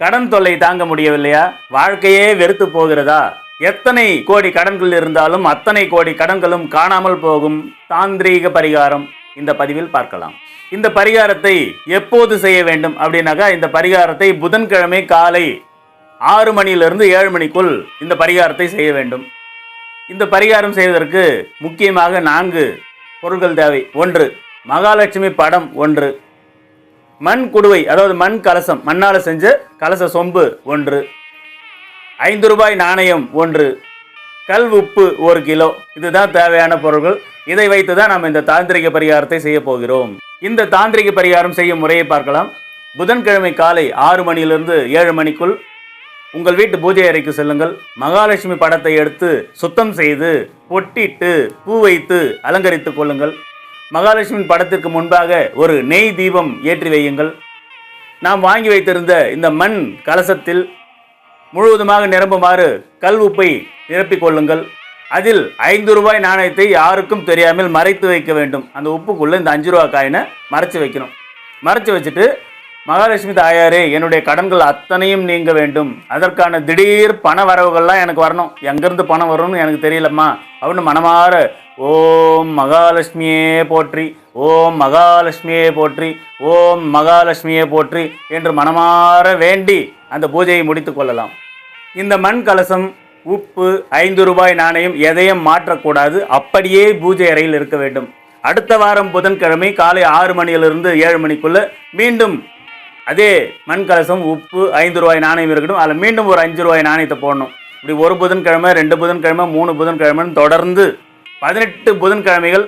கடன் தொல்லை தாங்க முடியவில்லையா? வாழ்க்கையே வெறுத்து போகிறதா? எத்தனை கோடி கடன்கள் இருந்தாலும் அத்தனை கோடி கடன்களும் காணாமல் போகும் தாந்திரீக பரிகாரம் இந்த பதிவில் பார்க்கலாம். இந்த பரிகாரத்தை எப்போது செய்ய வேண்டும் அப்படின்னாக்கா, இந்த பரிகாரத்தை புதன்கிழமை காலை 6 மணியிலிருந்து 7 மணிக்குள் இந்த பரிகாரத்தை செய்ய வேண்டும். இந்த பரிகாரம் செய்வதற்கு முக்கியமாக 4 பொருட்கள் தேவை. 1, மகாலட்சுமி படம் 1, மண் குடுவை அதாவது மண் கலசம், மண்ணால் செஞ்ச கலச சொம்பு 1, 5 ரூபாய் நாணயம் 1, கல் உப்பு 1 கிலோ. இதுதான் தேவையான பொருட்கள். இதை வைத்து தான் நாம் இந்த தாந்திரிக பரிகாரத்தை செய்ய போகிறோம். இந்த தாந்திரிக பரிகாரம் செய்யும் முறையை பார்க்கலாம். புதன்கிழமை காலை 6 மணியிலிருந்து 7 மணிக்குள் உங்கள் வீட்டு பூஜை அறைக்கு செல்லுங்கள். மகாலட்சுமி படத்தை எடுத்து சுத்தம் செய்து பொட்டிட்டு பூ வைத்து அலங்கரித்துக் கொள்ளுங்கள். மகாலட்சுமி படத்திற்கு முன்பாக ஒரு நெய் தீபம் ஏற்றி வையுங்கள். நாம் வாங்கி வைத்திருந்த இந்த மண் கலசத்தில் முழுவதுமாக நிரம்புமாறு கல் உப்பை நிரப்பிக் கொள்ளுங்கள். அதில் 5 ரூபாய் நாணயத்தை யாருக்கும் தெரியாமல் மறைத்து வைக்க வேண்டும். அந்த உப்புக்குள்ளே இந்த 5 ரூபா காயினை மறைச்சி வைக்கணும். மறைச்சி வச்சுட்டு, மகாலட்சுமி தாயாரே, என்னுடைய கடன்கள் அத்தனையும் நீங்க வேண்டும், அதற்கான திடீர் பண வரவுகள்லாம் எனக்கு வரணும், எங்கேருந்து பணம் வரும்னு எனக்கு தெரியலம்மா அப்படின்னு மனமாற ஓம் மகாலட்சுமியே போற்றி, ஓம் மகாலட்சுமியே போற்றி, ஓம் மகாலட்சுமியே போற்றி என்று மனமாற வேண்டி அந்த பூஜையை முடித்து கொள்ளலாம். இந்த மண் கலசம், உப்பு, 5 ரூபாய் நாணயம் எதையும் மாற்றக்கூடாது. அப்படியே பூஜை அறையில் இருக்க வேண்டும். அடுத்த வாரம் புதன்கிழமை காலை 6 மணியிலிருந்து 7 மணிக்குள்ள மீண்டும் அதே மண் கலசம், உப்பு, 5 ரூபாய் நாணயம் இருக்கட்டும். அதில் மீண்டும் ஒரு 5 ரூபாய் நாணயத்தை போடணும். இப்படி 1 புதன்கிழமை, 2 புதன்கிழமை, 3 புதன்கிழமைன்னு தொடர்ந்து 18 புதன்கிழமைகள்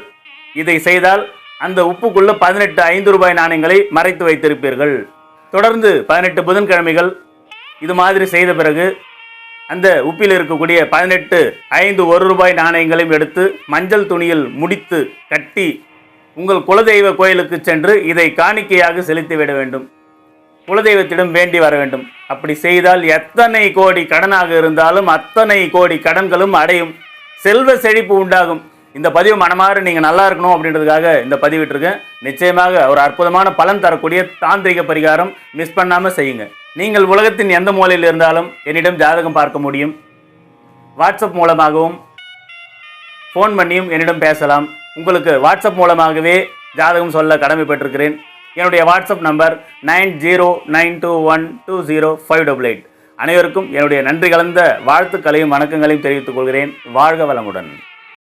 இதை செய்தால் அந்த உப்புக்குள்ள 18 5 ரூபாய் நாணயங்களை மறைத்து வைத்திருப்பீர்கள். தொடர்ந்து 18 புதன்கிழமைகள் இது மாதிரி செய்த பிறகு அந்த உப்பில் இருக்கக்கூடிய 18 5 1 ரூபாய் நாணயங்களையும் எடுத்து மஞ்சள் துணியில் முடித்து கட்டி உங்கள் குலதெய்வ கோயிலுக்கு சென்று இதை காணிக்கையாக செலுத்திவிட வேண்டும். குலதெய்வத்திடம் வேண்டி வர வேண்டும். அப்படி செய்தால் எத்தனை கோடி கடனாக இருந்தாலும் அத்தனை கோடி கடன்களும் அடையும், செல்வ செழிப்பு உண்டாகும். இந்த பதிவு மனமாறு நீங்கள் நல்லா இருக்கணும் அப்படின்றதுக்காக இந்த பதிவிட்டிருக்கேன். நிச்சயமாக ஒரு அற்புதமான பலன் தரக்கூடிய தாந்திரிக பரிகாரம், மிஸ் பண்ணாமல் செய்யுங்க. நீங்கள் உலகத்தின் எந்த மூலையில் இருந்தாலும் என்னிடம் ஜாதகம் பார்க்க முடியும். வாட்ஸ்அப் மூலமாகவும் ஃபோன் பண்ணியும் என்னிடம் பேசலாம். உங்களுக்கு வாட்ஸ்அப் மூலமாகவே ஜாதகம் சொல்ல கடமைப்பட்டிருக்கிறேன். என்னுடைய வாட்ஸ்அப் நம்பர் 9092120588. அனைவருக்கும் என்னுடைய நன்றி கலந்த வாழ்த்துக்களையும் வணக்கங்களையும் தெரிவித்துக் கொள்கிறேன். வாழ்க வளமுடன்.